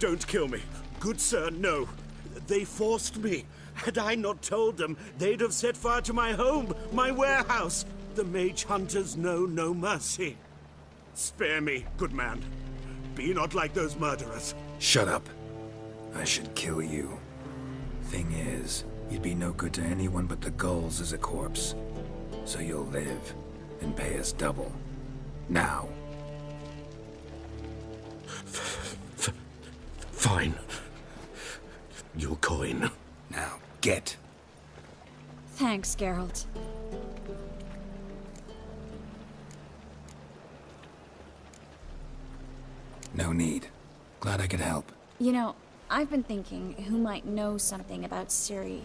Don't kill me. Good sir, no. They forced me. Had I not told them, they'd have set fire to my home, my warehouse. The mage hunters know no mercy. Spare me, good man. Be not like those murderers. Shut up. I should kill you. Thing is, you'd be no good to anyone but the gulls as a corpse. So you'll live, and pay us double. Now. Fine. Your coin. Now, get. Thanks, Geralt. No need. Glad I could help. You know, I've been thinking who might know something about Ciri.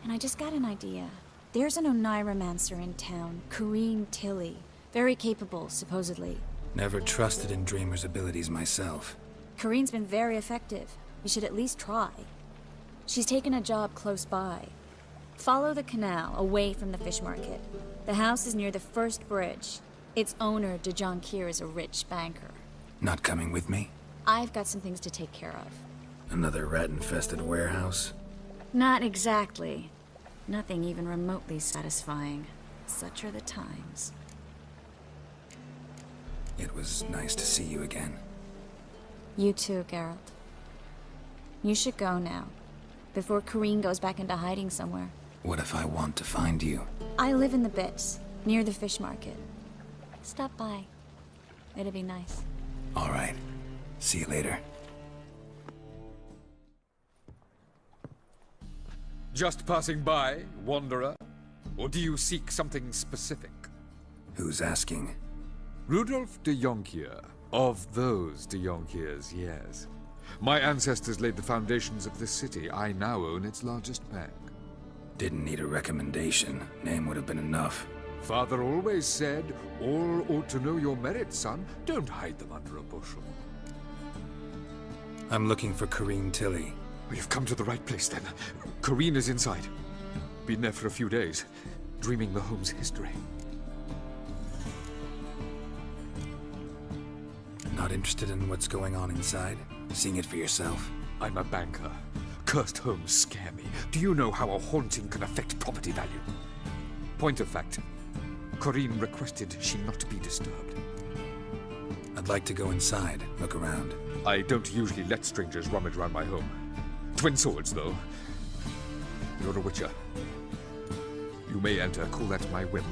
And I just got an idea. There's an Oneiromancer in town, Corrine Tilly. Very capable, supposedly. Never trusted in Dreamer's abilities myself. Corrine's been very effective. You should at least try. She's taken a job close by. Follow the canal, away from the fish market. The house is near the first bridge. Its owner, de Jonquière, is a rich banker. Not coming with me? I've got some things to take care of. Another rat-infested warehouse? Not exactly. Nothing even remotely satisfying. Such are the times. It was nice to see you again. You too, Geralt. You should go now, before Corrine goes back into hiding somewhere. What if I want to find you? I live in the Bits, near the fish market. Stop by. It'd be nice. All right. See you later. Just passing by, wanderer? Or do you seek something specific? Who's asking? Rudolf de Jonquière. Of those de Jonquières, yes. My ancestors laid the foundations of this city. I now own its largest bank. Didn't need a recommendation. Name would have been enough. Father always said, all ought to know your merits, son. Don't hide them under a bushel. I'm looking for Corrine Tilly. You've come to the right place, then. Corrine is inside. Been there for a few days, dreaming the home's history. Not interested in what's going on inside? Seeing it for yourself? I'm a banker. Cursed homes scare me. Do you know how a haunting can affect property value? Point of fact, Corrine requested she not be disturbed. I'd like to go inside, look around. I don't usually let strangers rummage around my home. Twin swords, though. You're a Witcher. You may enter, call that my whim.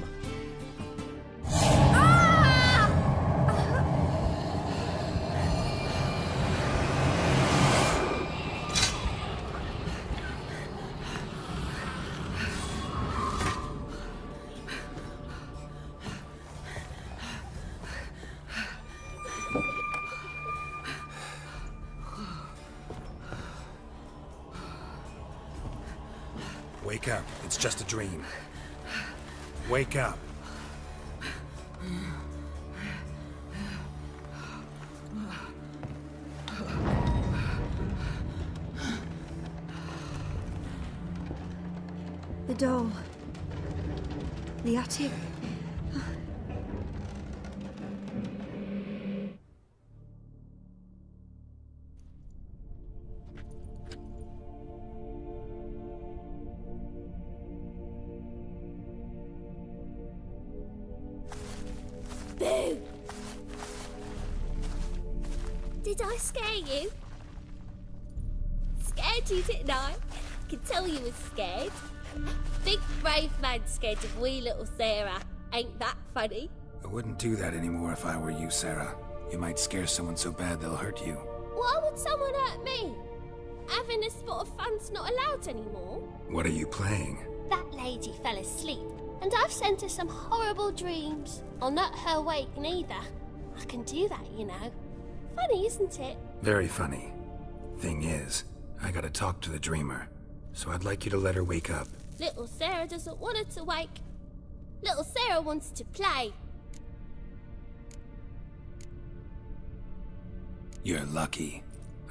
Wake up. It's just a dream. Wake up. The door. The attic. Boo! Did I scare you? Scared you, didn't I? I could tell you was scared. Big brave man scared of wee little Sarah. Ain't that funny? I wouldn't do that anymore if I were you, Sarah. You might scare someone so bad they'll hurt you. Why would someone hurt me? Having a spot of fun's not allowed anymore. What are you playing? That lady fell asleep, and I've sent her some horrible dreams. I'll not her wake neither. I can do that, you know. Funny, isn't it? Very funny. Thing is, I gotta talk to the dreamer, so I'd like you to let her wake up. Little Sarah doesn't want her to wake. Little Sarah wants to play. You're lucky.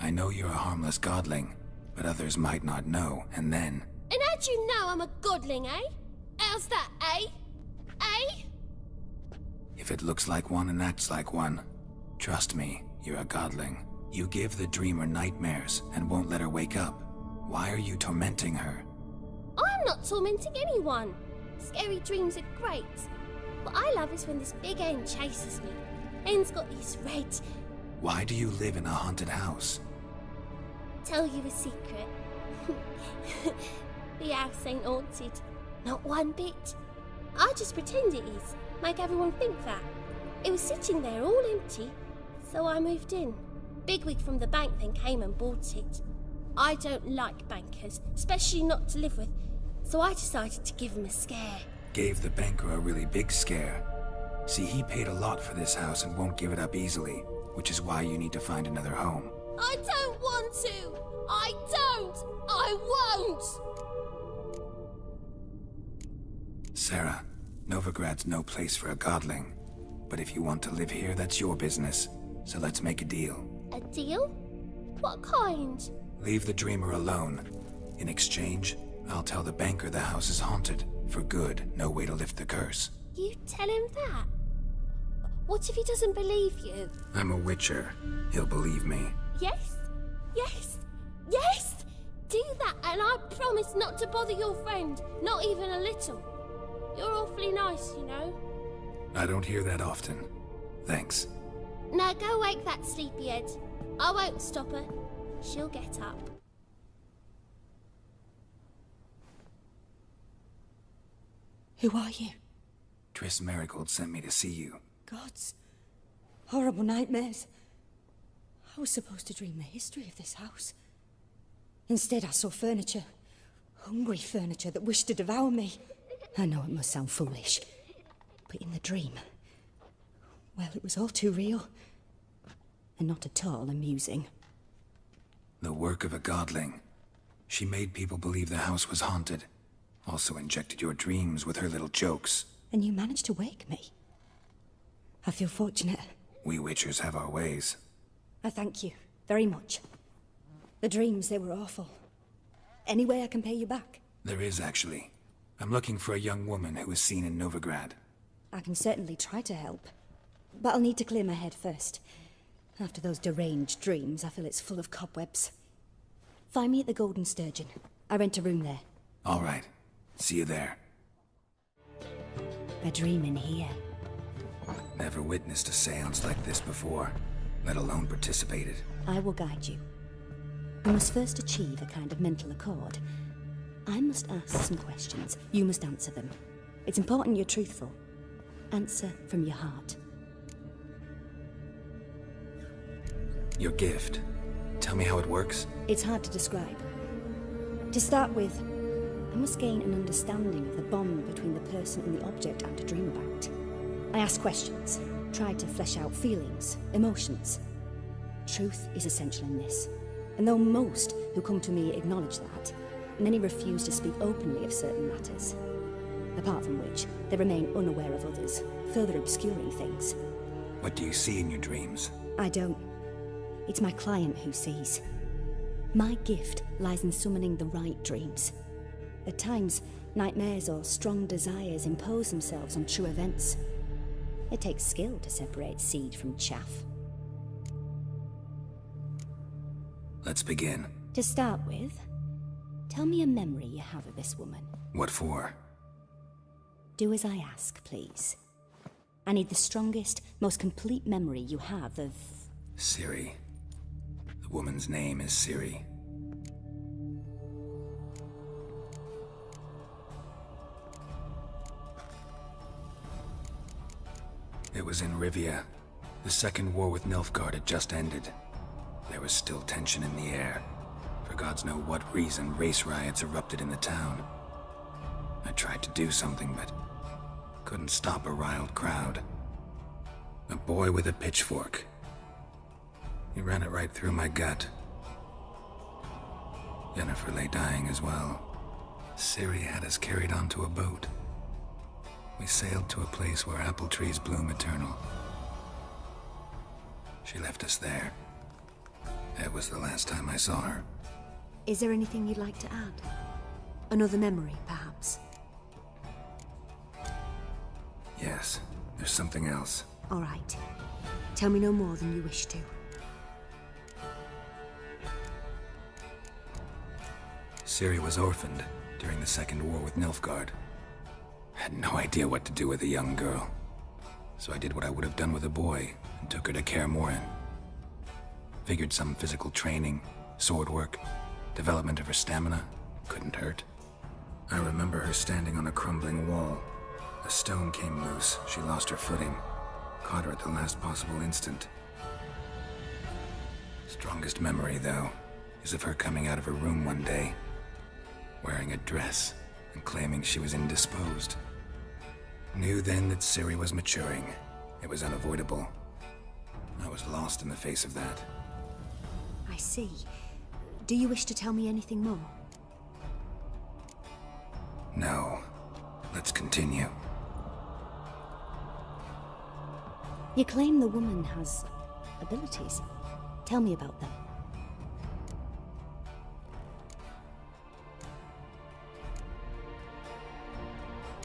I know you're a harmless godling, but others might not know, and then... And how'd you know I'm a godling, eh? How's that, eh? Eh? If it looks like one and acts like one, trust me, you're a godling. You give the dreamer nightmares and won't let her wake up. Why are you tormenting her? I'm not tormenting anyone. Scary dreams are great. What I love is when this big end chases me. End's got these red... Why do you live in a haunted house? Tell you a secret. The house ain't haunted. Not one bit. I just pretend it is. Make everyone think that. It was sitting there all empty, so I moved in. Bigwig from the bank then came and bought it. I don't like bankers, especially not to live with, so I decided to give him a scare. Gave the banker a really big scare. See, he paid a lot for this house and won't give it up easily, which is why you need to find another home. I don't want to! I don't! I won't! Sarah, Novigrad's no place for a godling. But if you want to live here, that's your business. So let's make a deal. A deal? What kind? Leave the dreamer alone. In exchange, I'll tell the banker the house is haunted. For good, no way to lift the curse. You tell him that? What if he doesn't believe you? I'm a Witcher. He'll believe me. Yes? Yes? Yes! Do that and I promise not to bother your friend. Not even a little. You're awfully nice, you know. I don't hear that often. Thanks. Now go wake that sleepyhead. I won't stop her. She'll get up. Who are you? Triss Marigold sent me to see you. Gods. Horrible nightmares. I was supposed to dream the history of this house. Instead, I saw furniture. Hungry furniture that wished to devour me. I know it must sound foolish, but in the dream, well, it was all too real. And not at all amusing. The work of a godling. She made people believe the house was haunted. Also injected your dreams with her little jokes. And you managed to wake me. I feel fortunate. We Witchers have our ways. I thank you very much. The dreams, they were awful. Any way I can pay you back? There is, actually. I'm looking for a young woman who was seen in Novigrad. I can certainly try to help. But I'll need to clear my head first. After those deranged dreams, I feel it's full of cobwebs. Find me at the Golden Sturgeon. I rent a room there. All right. See you there. A dream in here. Never witnessed a seance like this before, let alone participated. I will guide you. You must first achieve a kind of mental accord. I must ask some questions. You must answer them. It's important you're truthful. Answer from your heart. Your gift. Tell me how it works. It's hard to describe. To start with, I must gain an understanding of the bond between the person and the object I'm to dream about. I ask questions, try to flesh out feelings, emotions. Truth is essential in this. And though most who come to me acknowledge that, many refuse to speak openly of certain matters. Apart from which, they remain unaware of others, further obscuring things. What do you see in your dreams? I don't. It's my client who sees. My gift lies in summoning the right dreams. At times, nightmares or strong desires impose themselves on true events. It takes skill to separate seed from chaff. Let's begin. To start with, tell me a memory you have of this woman. What for? Do as I ask, please. I need the strongest, most complete memory you have of... Ciri. The woman's name is Ciri. It was in Rivia. The second war with Nilfgaard had just ended. There was still tension in the air. For gods know what reason, race riots erupted in the town. I tried to do something, but couldn't stop a riled crowd. A boy with a pitchfork. He ran it right through my gut. Yennefer lay dying as well. Ciri had us carried onto a boat. We sailed to a place where apple trees bloom eternal. She left us there. That was the last time I saw her. Is there anything you'd like to add? Another memory, perhaps? Yes, there's something else. All right. Tell me no more than you wish to. Ciri was orphaned during the Second War with Nilfgaard. Had no idea what to do with a young girl. So I did what I would have done with a boy and took her to Kaer Morhen. Figured some physical training, sword work, development of her stamina couldn't hurt. I remember her standing on a crumbling wall. A stone came loose, she lost her footing. Caught her at the last possible instant. Strongest memory, though, is of her coming out of her room one day, wearing a dress and claiming she was indisposed. Knew then that Ciri was maturing. It was unavoidable. I was lost in the face of that. I see. Do you wish to tell me anything more? No. Let's continue. You claim the woman has abilities. Tell me about them.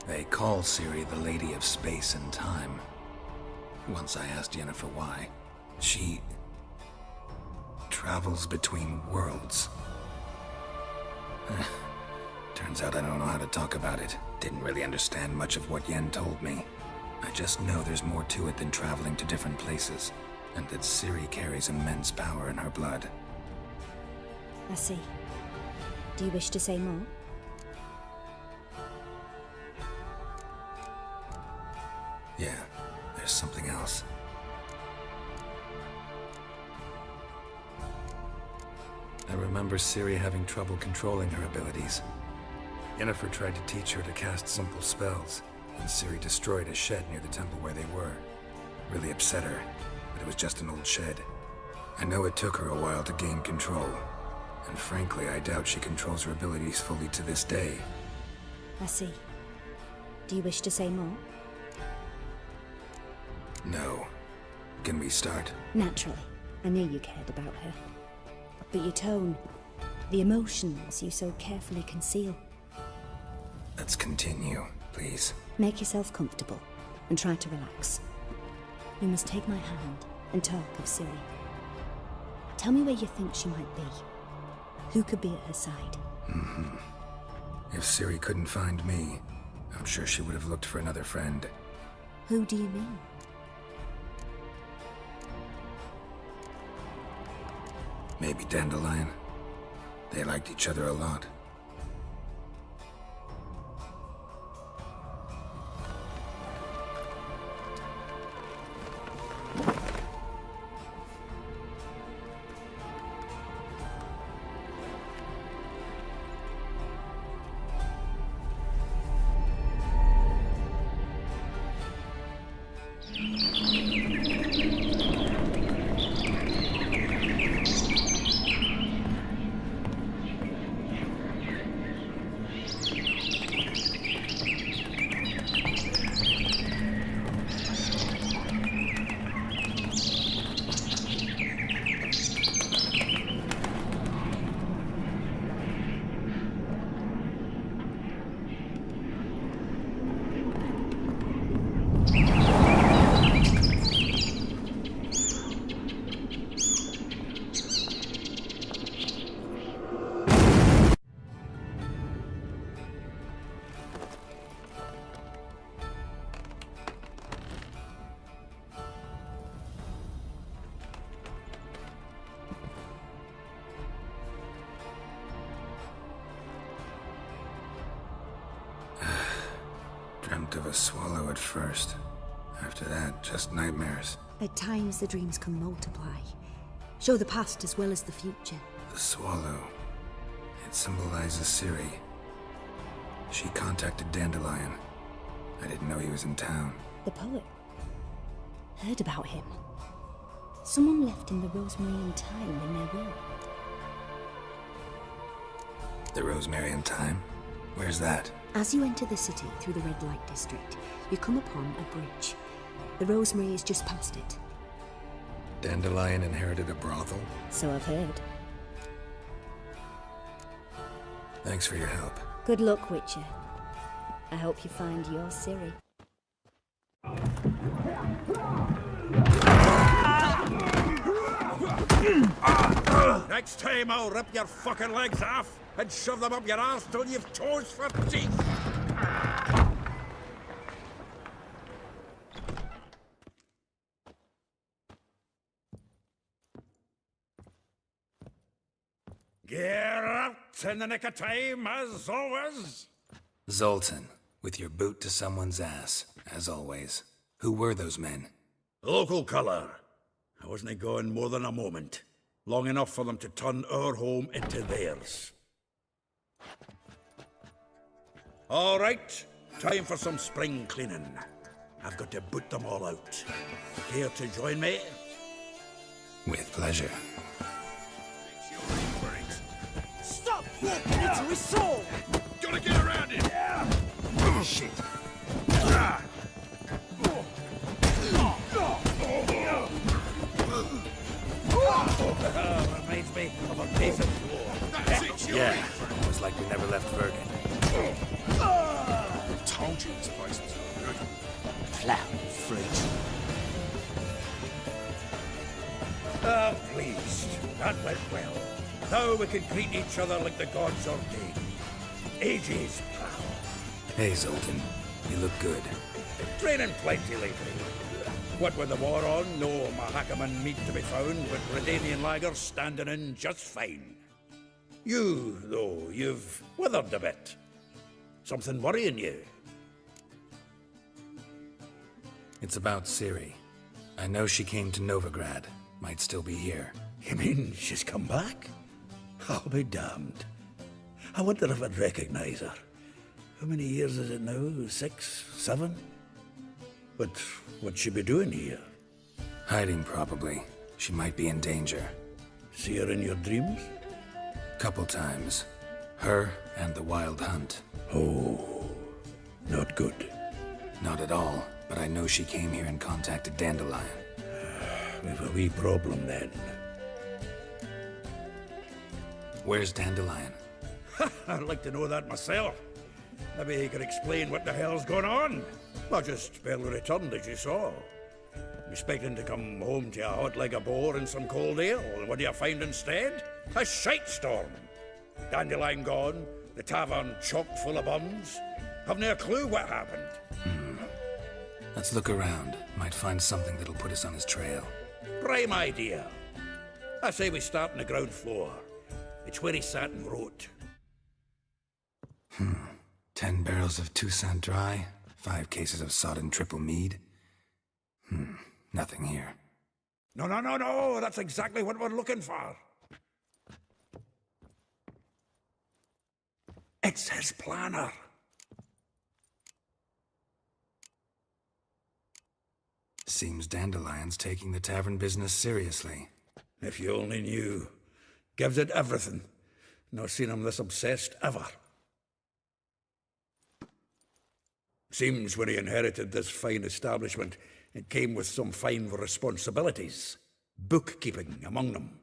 They call Ciri the Lady of Space and Time. Once I asked Yennefer why. She travels between worlds. Turns out I don't know how to talk about it. Didn't really understand much of what Yen told me. I just know there's more to it than traveling to different places, and that Ciri carries immense power in her blood. I see. Do you wish to say more? Yeah, there's something else. I remember Ciri having trouble controlling her abilities. Yennefer tried to teach her to cast simple spells, and Ciri destroyed a shed near the temple where they were. Really upset her, but it was just an old shed. I know it took her a while to gain control, and frankly, I doubt she controls her abilities fully to this day. I see. Do you wish to say more? No. Can we start? Naturally. I knew you cared about her. But your tone, the emotions you so carefully conceal. Let's continue, please. Make yourself comfortable and try to relax. You must take my hand and talk of Ciri. Tell me where you think she might be. Who could be at her side? If Ciri couldn't find me, I'm sure she would have looked for another friend. Who do you mean? Maybe Dandelion. They liked each other a lot. Dreamt of a swallow at first. After that, just nightmares. At times the dreams can multiply. Show the past as well as the future. The swallow. It symbolizes Ciri. She contacted Dandelion. I didn't know he was in town. The poet. Heard about him. Someone left him the rosemary and thyme in their will. The Rosemary and Thyme? Where's that? As you enter the city through the red light district, you come upon a bridge. The rosemary is just past it. Dandelion inherited a brothel? So I've heard. Thanks for your help. Good luck, Witcher. I hope you find your Ciri. Next time I'll rip your fucking legs off and shove them up your arse till you've toes for teeth. Get out in the nick of time, as always. Zoltan, with your boot to someone's ass, as always. Who were those men? Local colour. I wasn't gone more than a moment. Long enough for them to turn our home into theirs. All right, time for some spring cleaning. I've got to boot them all out. Care to join me? With pleasure. Stop walking into his soul! Gotta get around him! Oh, shit. Reminds me of a piece of war. Yeah, it was like we never left Vergen. Told you this place was no good. Clown freak. Pleased. That went well. Now we can greet each other like the gods ordained. Ages, pal. Hey, Zoltan. You look good. Training plenty lately. What with the war on, no Mahakaman meat to be found, but Redanian lagers standing in just fine. You, though, you've withered a bit. Something worrying you? It's about Ciri. I know she came to Novigrad. Might still be here. You mean she's come back? I'll be damned. I wonder if I'd recognize her. How many years is it now? 6, 7? But what'd she be doing here? Hiding, probably. She might be in danger. See her in your dreams? Couple times. Her and the Wild Hunt. Oh, not good. Not at all, but I know she came here and contacted Dandelion. We've a wee problem then. Where's Dandelion? I'd like to know that myself. Maybe he could explain what the hell's going on. Well, just barely returned, as you saw. Expecting to come home to a hot leg of boar and some cold ale, and what do you find instead? A shite storm. Dandelion gone, the tavern chock full of bums. Haven't a clue what happened. Let's look around. Might find something that'll put us on his trail. Prime idea. I say we start on the ground floor. It's where he sat and wrote. 10 barrels of Toussaint Dry, 5 cases of sodden triple mead. Nothing here. No, that's exactly what we're looking for. It's his planner. Seems Dandelion's taking the tavern business seriously. If you only knew. Gives it everything. Not seen him this obsessed ever. Seems when he inherited this fine establishment, it came with some fine responsibilities. Bookkeeping among them.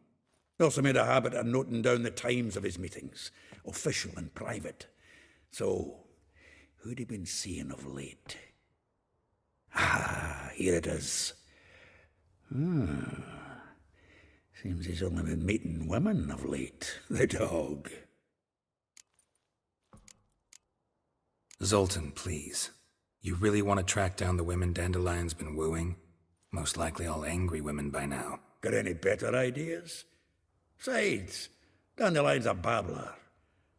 He also made a habit of noting down the times of his meetings, official and private. So, who'd he been seeing of late? Ah, here it is. Seems he's only been meeting women of late, the dog. Zoltan, please. You really want to track down the women Dandelion's been wooing? Most likely all angry women by now. Got any better ideas? Besides, Dandelion's a babbler.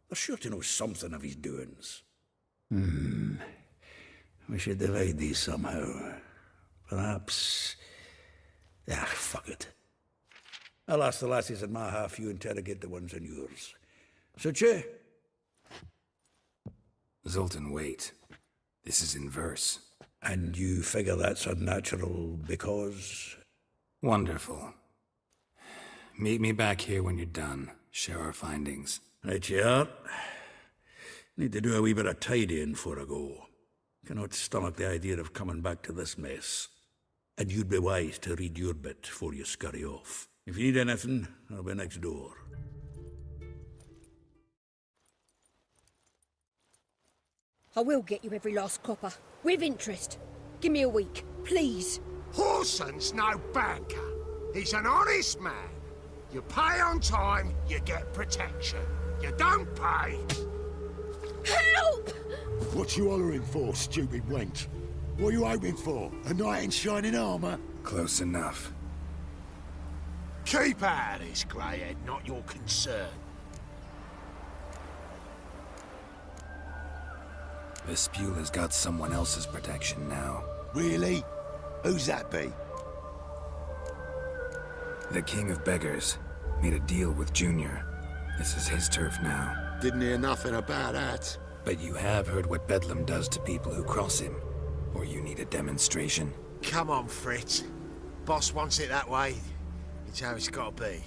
They're sure to know something of his doings. We should divide these somehow. Perhaps... fuck it. I'll ask the lassies in my half, you interrogate the ones in yours. Suit you? Zoltan, wait. This is in verse. And you figure that's unnatural because... Wonderful. Meet me back here when you're done. Share our findings. Right you are. Need to do a wee bit of tidying before I go. Cannot stomach the idea of coming back to this mess. And you'd be wise to read your bit before you scurry off. If you need anything, I'll be next door. I will get you every last copper. With interest. Give me a week, please. Horson's no banker. He's an honest man. You pay on time, you get protection. You don't pay. Help! What you hollering for, stupid wench? What are you hoping for? A knight in shining armour? Close enough. Keep out of this, greyhead, not your concern. Vespula's got someone else's protection now. Really? Who's that be? The King of Beggars made a deal with Junior. This is his turf now. Didn't hear nothing about that. But you have heard what Bedlam does to people who cross him. Or you need a demonstration? Come on, Fritz. Boss wants it that way. It's how it's got to be.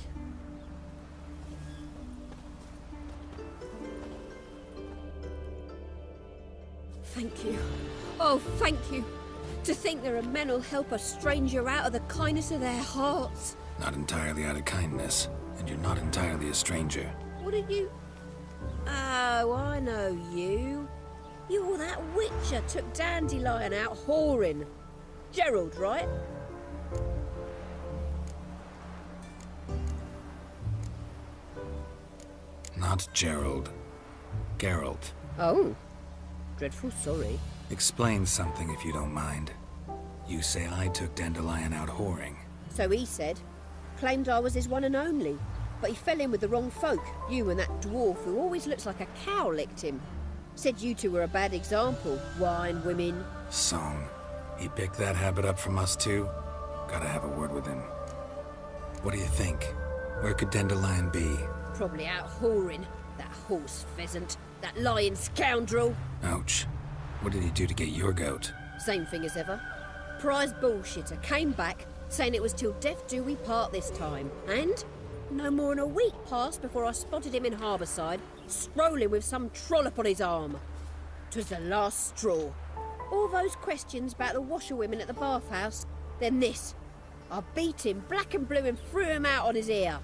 Thank you. Oh, thank you. To think there are men who'll help a stranger out of the kindness of their hearts. Not entirely out of kindness, and you're not entirely a stranger. What are you... Oh, I know you. You're that Witcher took Dandelion out whoring. Gerald, right? Not Gerald. Geralt. Oh. Dreadful sorry. Explain something if you don't mind. You say I took Dandelion out whoring. So he said. Claimed I was his one and only. But he fell in with the wrong folk. You and that dwarf who always looks like a cow licked him. Said you two were a bad example. Wine, women. Song. He picked that habit up from us too? Gotta have a word with him. What do you think? Where could Dandelion be? Probably out whoring. That horse pheasant. That lying scoundrel. Ouch. What did he do to get your goat? Same thing as ever. Prize bullshitter came back, saying it was till death do we part this time. And no more than a week passed before I spotted him in Harbourside, strolling with some trollop on his arm. 'Twas the last straw. All those questions about the washerwomen at the bathhouse, then this. I beat him black and blue and threw him out on his ear.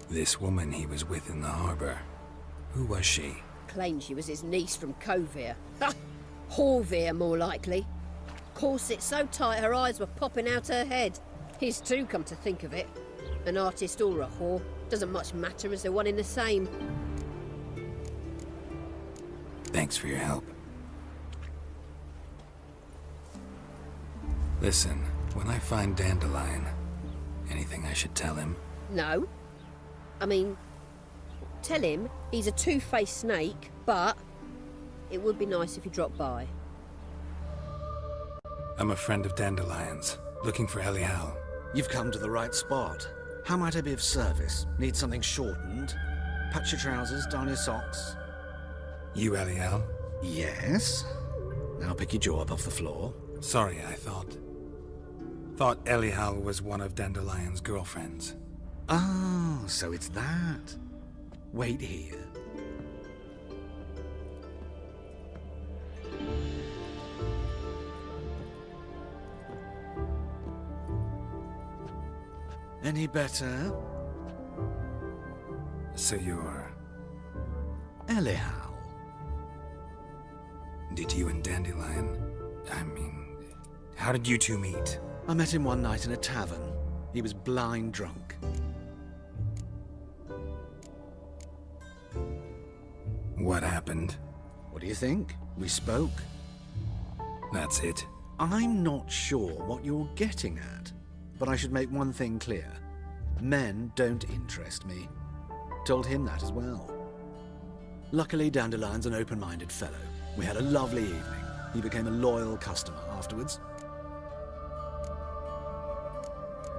This woman he was with in the harbour. Who was she? Claimed she was his niece from Kovir. Ha! Horvir, more likely. Corset so tight her eyes were popping out her head. His too, come to think of it. An artist or a whore. Doesn't much matter as they're one in the same. Thanks for your help. Listen, when I find Dandelion, anything I should tell him? No. I mean, tell him he's a two-faced snake, but it would be nice if he dropped by. I'm a friend of Dandelion's, looking for Elial. You've come to the right spot. How might I be of service? Need something shortened? Patch your trousers, darn your socks. You Elial? Yes. Now pick your jaw up off the floor. Sorry, I thought Elial was one of Dandelion's girlfriends. Oh, so it's that. Wait here. Any better? So you're... Elial. Did you and Dandelion... how did you two meet? I met him one night in a tavern. He was blind drunk. What happened? What do you think? We spoke. That's it? I'm not sure what you're getting at, but I should make one thing clear. Men don't interest me. Told him that as well. Luckily, Dandelion's an open-minded fellow. We had a lovely evening. He became a loyal customer afterwards.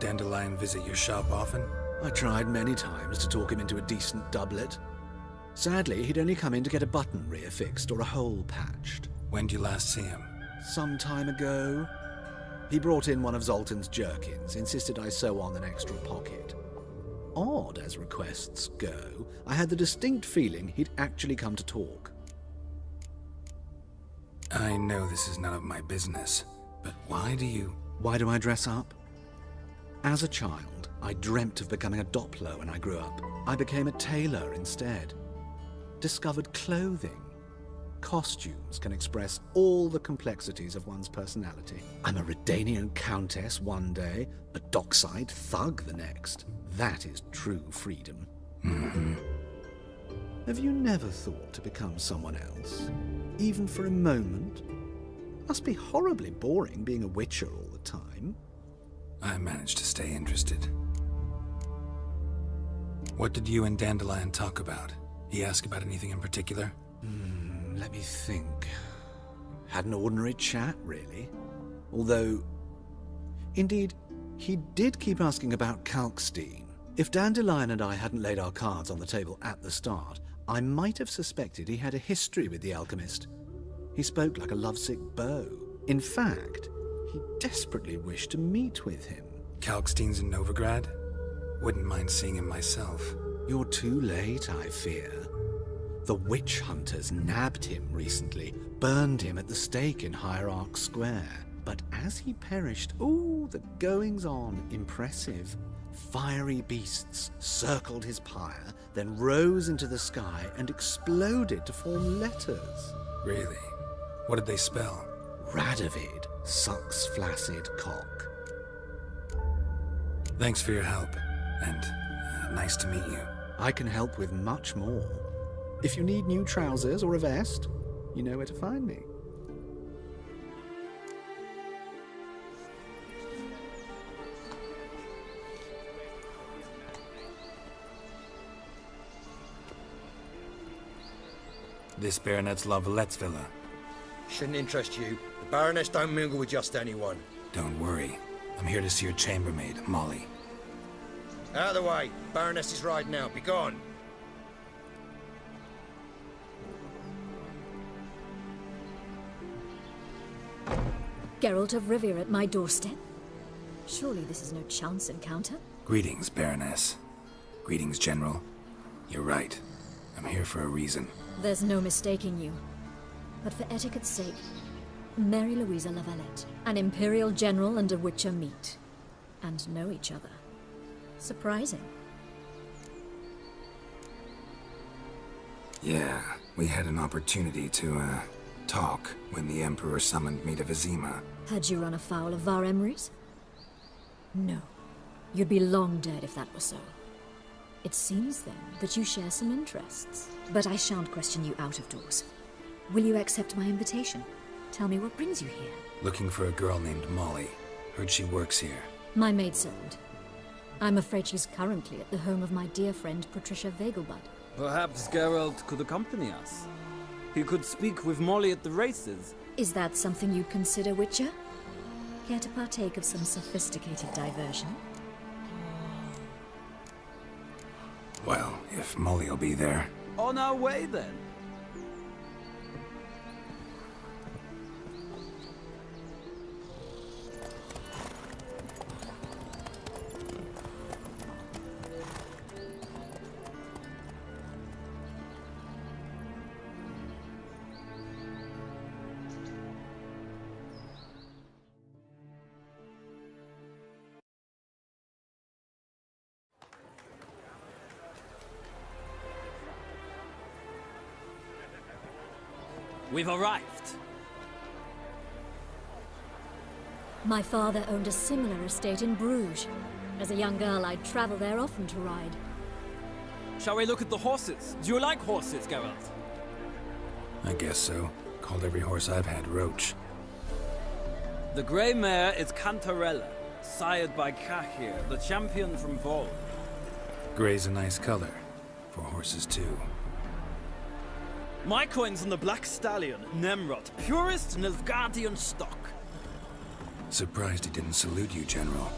Dandelion visit your shop often? I tried many times to talk him into a decent doublet. Sadly, he'd only come in to get a button reaffixed or a hole patched. When did you last see him? Some time ago. He brought in one of Zoltan's jerkins, insisted I sew on an extra pocket. Odd as requests go, I had the distinct feeling he'd actually come to talk. I know this is none of my business, but why do I dress up? As a child, I dreamt of becoming a Doppler when I grew up. I became a tailor instead. Discovered clothing. Costumes can express all the complexities of one's personality. I'm a Redanian countess one day, a dockside thug the next. That is true freedom. Mm-hmm. Have you never thought to become someone else? Even for a moment? Must be horribly boring being a Witcher all the time. I managed to stay interested. What did you and Dandelion talk about? He asked about anything in particular? Let me think. Had an ordinary chat, really. Although, indeed, he did keep asking about Kalkstein. If Dandelion and I hadn't laid our cards on the table at the start, I might have suspected he had a history with the alchemist. He spoke like a lovesick beau. In fact, he desperately wished to meet with him. Kalkstein's in Novigrad? Wouldn't mind seeing him myself. You're too late, I fear. The witch hunters nabbed him recently, burned him at the stake in Hierarch Square. But as he perished, the goings-on, impressive. Fiery beasts circled his pyre, then rose into the sky and exploded to form letters. Really? What did they spell? Radovid, sucks flaccid cock. Thanks for your help, and nice to meet you. I can help with much more. If you need new trousers or a vest, you know where to find me. This Baronet's La Vallette's villa. Shouldn't interest you. The Baroness don't mingle with just anyone. Don't worry. I'm here to see your chambermaid, Molly. Out of the way. Baroness is riding out. Be gone. Geralt of Rivia at my doorstep? Surely this is no chance encounter? Greetings, Baroness. Greetings, General. You're right. I'm here for a reason. There's no mistaking you. But for etiquette's sake, Mary Louisa La Valette, an Imperial General and a Witcher meet. And know each other. Surprising. Yeah, we had an opportunity to, talk when the Emperor summoned me to Vizima. Had you run afoul of Var Emrys? No. You'd be long dead if that were so. It seems, then, that you share some interests. But I shan't question you out of doors. Will you accept my invitation? Tell me what brings you here. Looking for a girl named Molly. Heard she works here. My maidservant. I'm afraid she's currently at the home of my dear friend Patricia Vegelbud. Perhaps Geralt could accompany us. He could speak with Molly at the races. Is that something you'd consider, Witcher? Care to partake of some sophisticated diversion? Well, if Molly'll be there. On our way, then. We've arrived. My father owned a similar estate in Bruges. As a young girl, I'd travel there often to ride. Shall we look at the horses? Do you like horses, Geralt? I guess so. Called every horse I've had Roach. The grey mare is Cantarella, sired by Cahir, the champion from Vol. Grey's a nice color. For horses, too. My coin's on the Black Stallion, Nemrod, purest Nilfgaardian stock. Surprised he didn't salute you, General.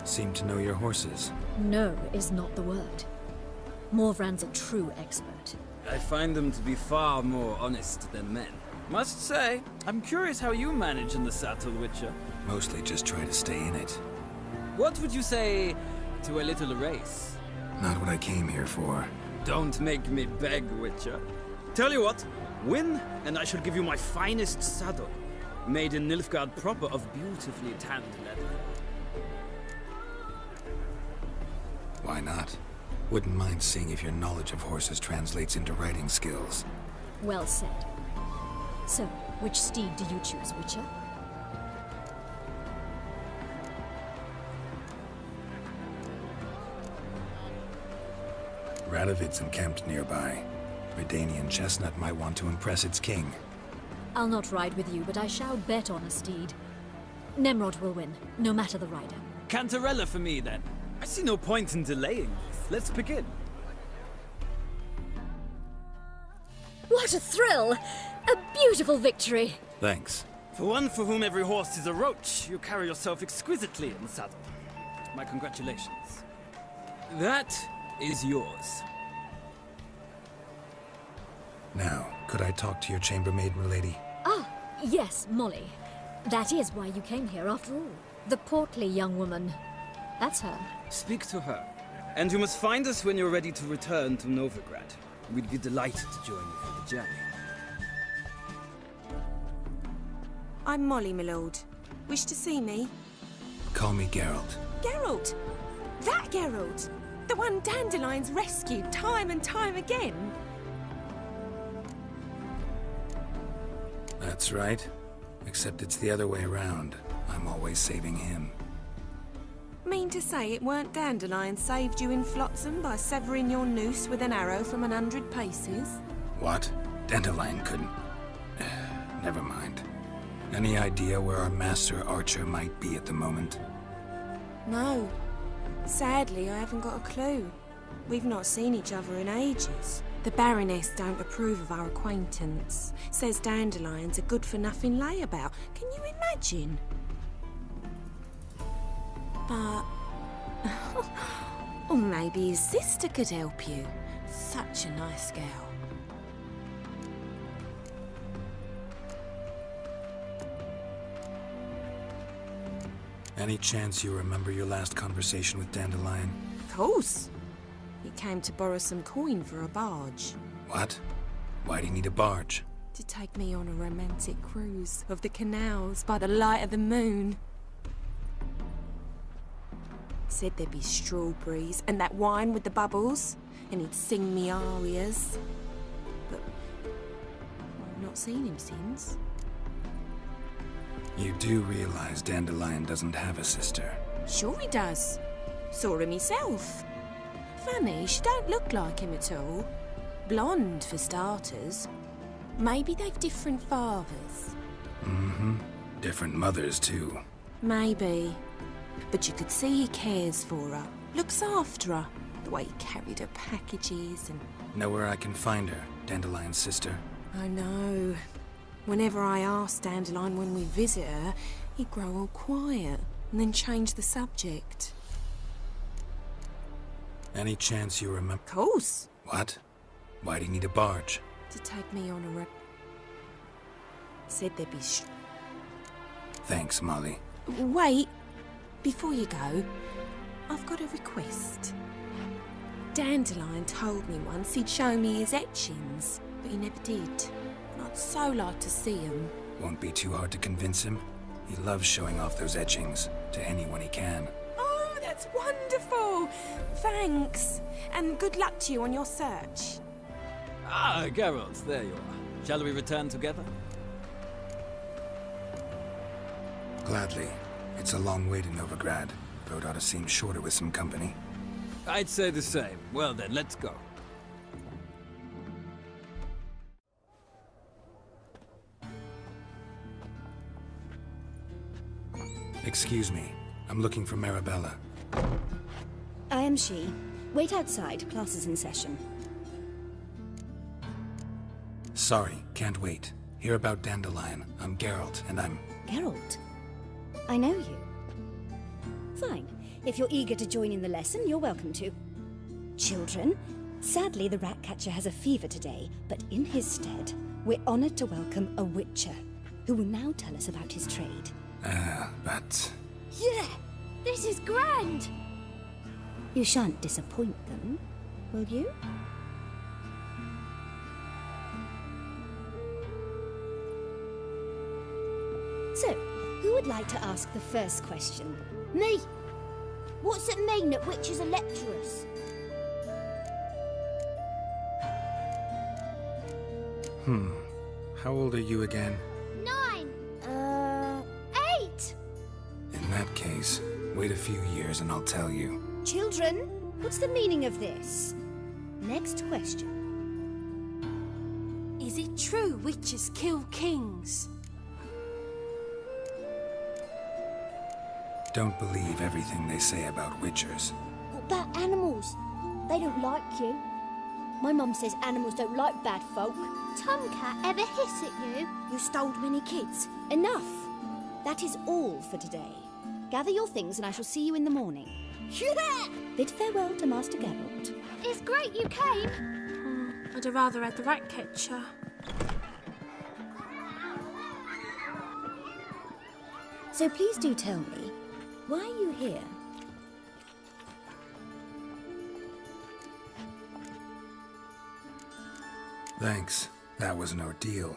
Seem to know your horses. No is not the word. Morvran's a true expert. I find them to be far more honest than men. Must say, I'm curious how you manage in the saddle, Witcher. Mostly just try to stay in it. What would you say to a little race? Not what I came here for. Don't make me beg, Witcher. Tell you what, win, and I shall give you my finest saddle. Made in Nilfgaard proper of beautifully tanned leather. Why not? Wouldn't mind seeing if your knowledge of horses translates into riding skills. Well said. So, which steed do you choose, Witcher? Radovid's encamped nearby. Redanian Chestnut might want to impress its king. I'll not ride with you, but I shall bet on a steed. Nemrod will win, no matter the rider. Cantarella for me, then. I see no point in delaying this. Let's begin. What a thrill! A beautiful victory! Thanks. For one for whom every horse is a roach, you carry yourself exquisitely in the saddle. My congratulations. That is yours. Now, could I talk to your chambermaid, milady? Ah, yes, Molly. That is why you came here after all. The portly young woman. That's her. Speak to her. And you must find us when you're ready to return to Novigrad. We'd be delighted to join you for the journey. I'm Molly, my lord. Wish to see me? Call me Geralt. Geralt! That Geralt! The one Dandelion's rescued time and time again! That's right. Except it's the other way around. I'm always saving him. Mean to say it weren't Dandelion saved you in Flotsam by severing your noose with an arrow from 100 paces? What? Dandelion couldn't... Never mind. Any idea where our master archer might be at the moment? No. Sadly, I haven't got a clue. We've not seen each other in ages. The Baroness don't approve of our acquaintance. Says Dandelion's a good-for-nothing layabout. Can you imagine? But... or maybe his sister could help you. Such a nice girl. Any chance you remember your last conversation with Dandelion? Of course. He came to borrow some coin for a barge. What? Why do you need a barge? To take me on a romantic cruise of the canals by the light of the moon. Said there'd be strawberries and that wine with the bubbles, and he'd sing me arias. But I've not seen him since. You do realize Dandelion doesn't have a sister? Sure he does. Saw him himself. Funny, she don't look like him at all. Blonde, for starters. Maybe they've different fathers. Mm-hmm. Different mothers, too. Maybe. But you could see he cares for her. Looks after her. The way he carried her packages and... Know where I can find her, Dandelion's sister? I know. Whenever I ask Dandelion when we visit her, he'd grow all quiet and then change the subject. Any chance you remember? Of course. What? Why do you need a barge? To take me on a Said there'd be Thanks, Molly. Wait. Before you go, I've got a request. Dandelion told me once he'd show me his etchings, but he never did. I'd so like to see him. Won't be too hard to convince him. He loves showing off those etchings to anyone he can. Oh, that's wonderful! Thanks, and good luck to you on your search. Ah, Geralt, there you are. Shall we return together? Gladly. It's a long way to Novigrad. Road ought to seem shorter with some company. I'd say the same. Well then, let's go. Excuse me. I'm looking for Marabella. I am she. Wait outside. Class is in session. Sorry, can't wait. Hear about Dandelion. I'm Geralt, and I'm... Geralt? I know you. Fine. If you're eager to join in the lesson, you're welcome to. Children, sadly the Ratcatcher has a fever today, but in his stead, we're honored to welcome a Witcher, who will now tell us about his trade. But... Yeah! This is grand! You shan't disappoint them, will you? So, who would like to ask the first question? Me! What's it mean that witches are lecturers? How old are you again? 9. 8. In that case, wait a few years and I'll tell you. Children, what's the meaning of this? Next question. Is it true witches kill kings? Don't believe everything they say about witchers. What about animals? They don't like you. My mum says animals don't like bad folk. Tomcat ever hiss at you? You stole many kids. Enough. That is all for today. Gather your things and I shall see you in the morning. Yeah! Bid farewell to Master Geralt. It's great you came. I'd have rather had the rat catcher. So please do tell me, why are you here? Thanks. That was an ordeal.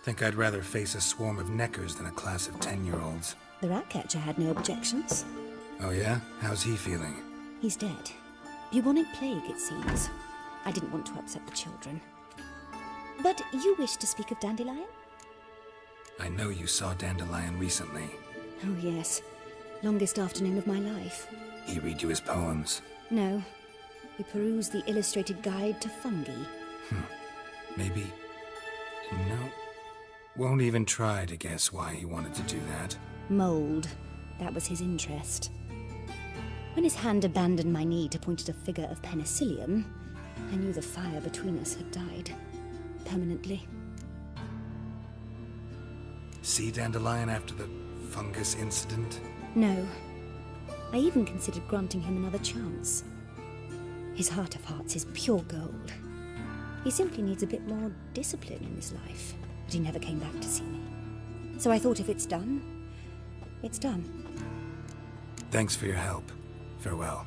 Think I'd rather face a swarm of neckers than a class of 10-year-olds. The Ratcatcher had no objections. Oh yeah? How's he feeling? He's dead. Bubonic plague, it seems. I didn't want to upset the children. But you wish to speak of Dandelion? I know you saw Dandelion recently. Oh yes. Longest afternoon of my life. He read you his poems? No. We perused the illustrated guide to fungi. Maybe... No. Won't even try to guess why he wanted to do that. Mold. That was his interest. When his hand abandoned my knee to point at a figure of penicillium, I knew the fire between us had died. Permanently. See Dandelion after the fungus incident? No. I even considered granting him another chance. His heart of hearts is pure gold. He simply needs a bit more discipline in his life. But he never came back to see me. So I thought if it's done, it's done. Thanks for your help. Farewell.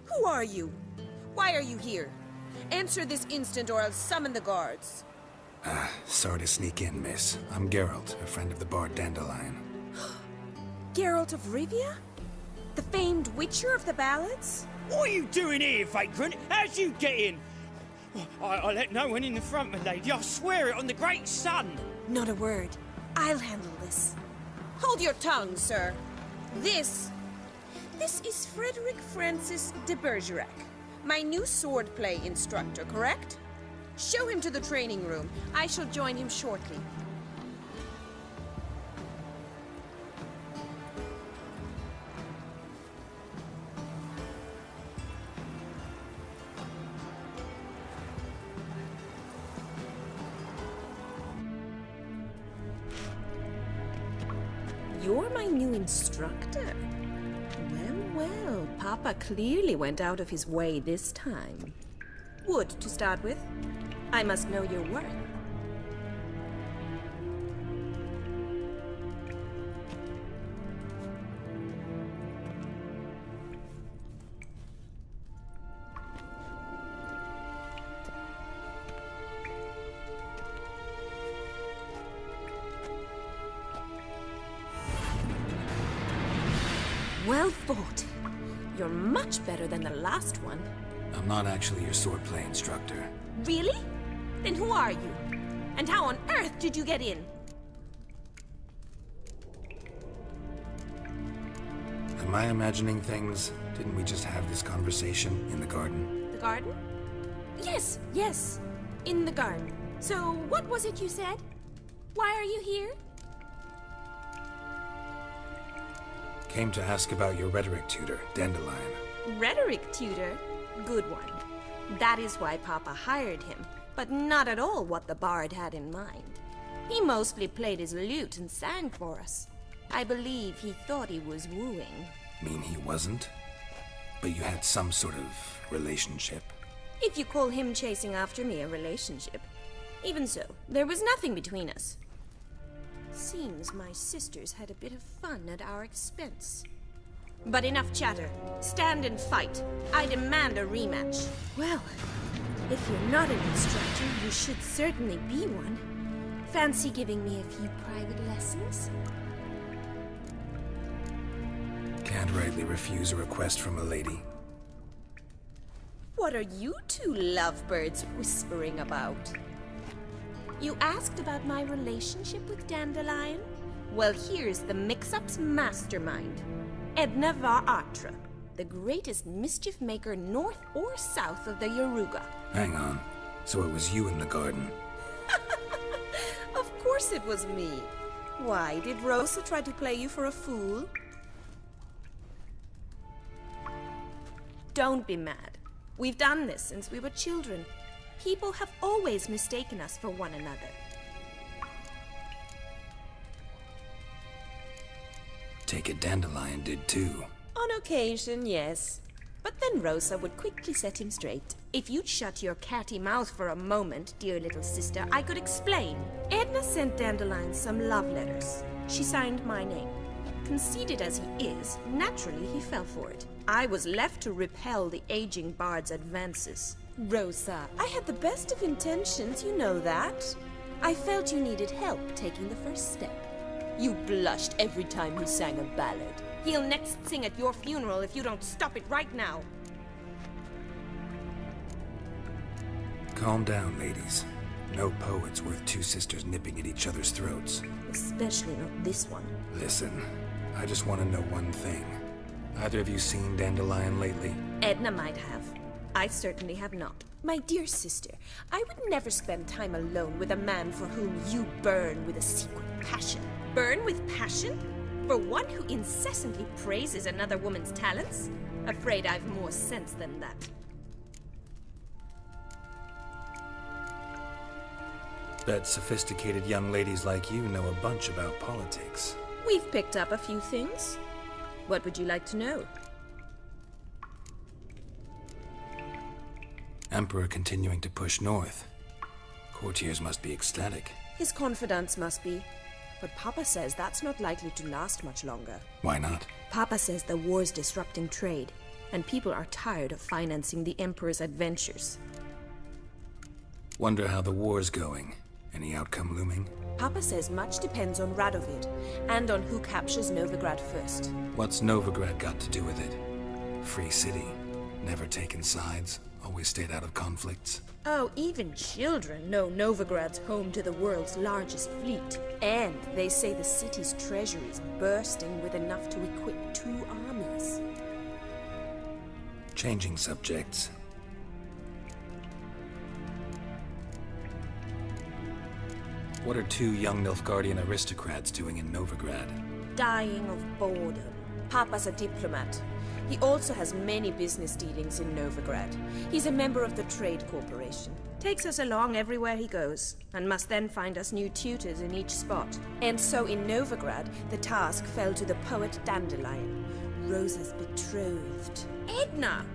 Who are you? Why are you here? Answer this instant or I'll summon the guards. Sorry to sneak in, miss. I'm Geralt, a friend of the bard Dandelion. Geralt of Rivia? The famed Witcher of the ballads? What are you doing here, vagrant? How'd you get in? I let no one in the front, my lady. I swear it on the great sun. Not a word. I'll handle this. Hold your tongue, sir. This is Frederick Francis de Bergerac, my new swordplay instructor, correct? Show him to the training room. I shall join him shortly. You're my new instructor? Well, Papa clearly went out of his way this time. Wood, to start with. I must know your worth. Well fought. You're much better than the last one. I'm not actually your swordplay instructor. Really? Then who are you? And how on earth did you get in? Am I imagining things? Didn't we just have this conversation in the garden? The garden? Yes, yes. In the garden. So, what was it you said? Why are you here? Came to ask about your rhetoric tutor, Dandelion. Rhetoric tutor? Good one. That is why Papa hired him, but not at all what the bard had in mind. He mostly played his lute and sang for us. I believe he thought he was wooing. Mean he wasn't? But you had some sort of relationship? If you call him chasing after me a relationship. Even so, there was nothing between us. Seems my sisters had a bit of fun at our expense. But enough chatter. Stand and fight. I demand a rematch. Well, if you're not an instructor, you should certainly be one. Fancy giving me a few private lessons? Can't rightly refuse a request from a lady. What are you two lovebirds whispering about? You asked about my relationship with Dandelion? Well, here's the mix-up's mastermind. Edna var Atra, the greatest mischief maker north or south of the Yaruga. Hang on. So it was you in the garden? Of course it was me. Why, did Rosa try to play you for a fool? Don't be mad. We've done this since we were children. People have always mistaken us for one another. Take it Dandelion did too. On occasion, yes. But then Rosa would quickly set him straight. If you'd shut your catty mouth for a moment, dear little sister, I could explain. Edna sent Dandelion some love letters. She signed my name. Conceited as he is, naturally he fell for it. I was left to repel the aging bard's advances. Rosa, I had the best of intentions, you know that. I felt you needed help taking the first step. You blushed every time he sang a ballad. He'll next sing at your funeral if you don't stop it right now. Calm down, ladies. No poet's worth two sisters nipping at each other's throats. Especially not this one. Listen, I just want to know one thing. Either of you seen Dandelion lately? Edna might have. I certainly have not. My dear sister, I would never spend time alone with a man for whom you burn with a secret passion. Burn with passion? For one who incessantly praises another woman's talents? Afraid I've more sense than that. Bet sophisticated young ladies like you know a bunch about politics. We've picked up a few things. What would you like to know? Emperor continuing to push north. Courtiers must be ecstatic. His confidants must be. But Papa says that's not likely to last much longer. Why not? Papa says the war's disrupting trade, and people are tired of financing the Emperor's adventures. Wonder how the war's going. Any outcome looming? Papa says much depends on Radovid, and on who captures Novigrad first. What's Novigrad got to do with it? Free city. Never taken sides. Always stayed out of conflicts. Oh, even children know Novigrad's home to the world's largest fleet. And they say the city's treasury is bursting with enough to equip 2 armies. Changing subjects. What are 2 young Nilfgaardian aristocrats doing in Novigrad? Dying of boredom. Papa's a diplomat. He also has many business dealings in Novigrad. He's a member of the Trade Corporation. Takes us along everywhere he goes, and must then find us new tutors in each spot. And so in Novigrad, the task fell to the poet Dandelion, Rosa's betrothed. Edna!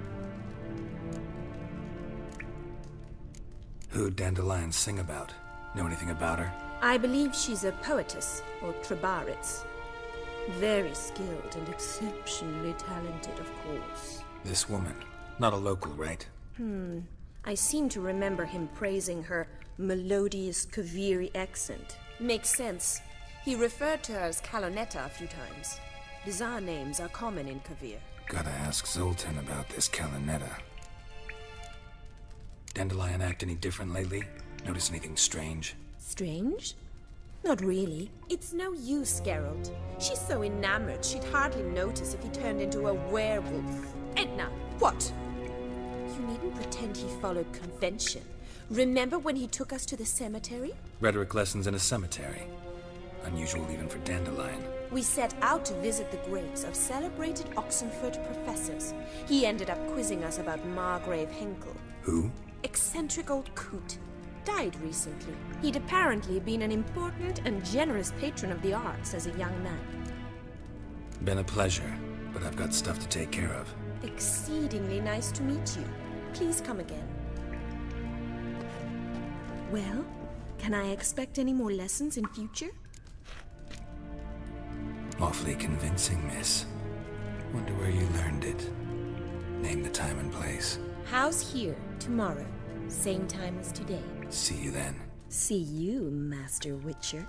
Who'd Dandelion sing about? Know anything about her? I believe she's a poetess, or trebaritz. Very skilled and exceptionally talented, of course. This woman. Not a local, right? I seem to remember him praising her melodious Kaviri accent. Makes sense. He referred to her as Kalonetta a few times. Bizarre names are common in Kavir. Gotta ask Zoltan about this Kalonetta. Dandelion act any different lately? Notice anything strange? Strange? Not really. It's no use, Geralt. She's so enamored she'd hardly notice if he turned into a werewolf. Edna! What? You needn't pretend he followed convention. Remember when he took us to the cemetery? Rhetoric lessons in a cemetery. Unusual even for Dandelion. We set out to visit the graves of celebrated Oxenford professors. He ended up quizzing us about Margrave Henkel. Who? Eccentric old coot. Died recently. He'd apparently been an important and generous patron of the arts as a young man. Been a pleasure, but I've got stuff to take care of. Exceedingly nice to meet you. Please come again. Well, can I expect any more lessons in future? Awfully convincing, miss. Wonder where you learned it. Name the time and place. House here, tomorrow. Same time as today. See you then. See you, Master Witcher.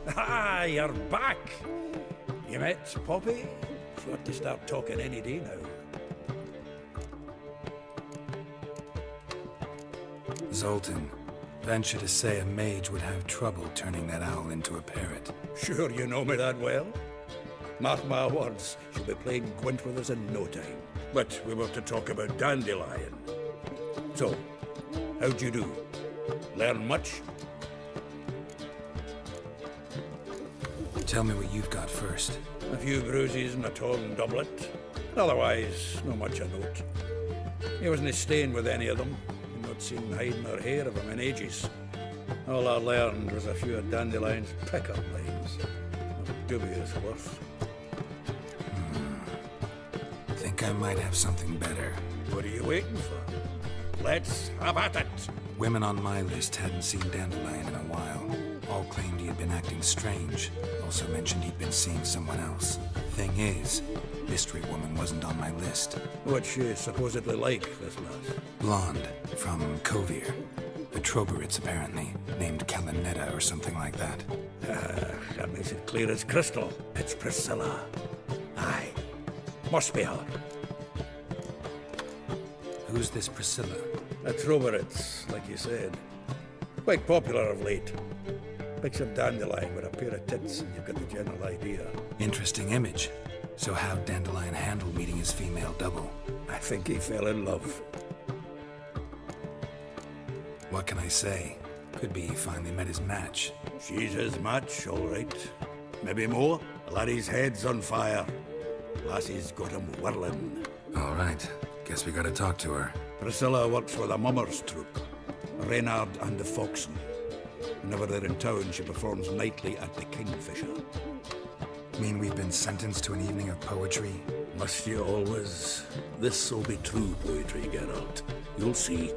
Ah, you're back! You met Poppy? She ought to start talking any day now. Zoltan, venture to say a mage would have trouble turning that owl into a parrot. Sure you know me that well? Mark my words, she'll be playing Gwent with us in no time. But we were to talk about Dandelion. So, how'd you do? Learn much? Tell me what you've got first. A few bruises and a torn doublet. Otherwise, not much a note. He wasn't staying with any of them. I'd not seen hiding or hair of him in ages. All I learned was a few of Dandelion's pick-up lines. Of dubious worth. Think I might have something better. What are you waiting for? Let's have at it! Women on my list hadn't seen Dandelion in a while. All claimed he had been acting strange. Also mentioned he'd been seeing someone else. Thing is, Mystery Woman wasn't on my list. What's she supposedly like, this lass? Blonde, from Kovir. A Troberitz, apparently, named Kalinetta or something like that. That makes it clear as crystal. It's Priscilla. Aye. Must be her. Who's this Priscilla? A Troberitz, like you said. Quite popular of late. Picture Dandelion with a pair of tits and you've got the general idea. Interesting image. So how'd Dandelion handle meeting his female double? I think he fell in love. What can I say? Could be he finally met his match. She's his match, all right. Maybe more. The laddie's head's on fire. Lassie's got him whirling. All right. Guess we gotta talk to her. Priscilla works for the Mummers troupe. Reynard and the Foxen. Whenever they're in town, she performs nightly at the Kingfisher. Mean we've been sentenced to an evening of poetry? Must you always? This'll be true poetry, Geralt. You'll see.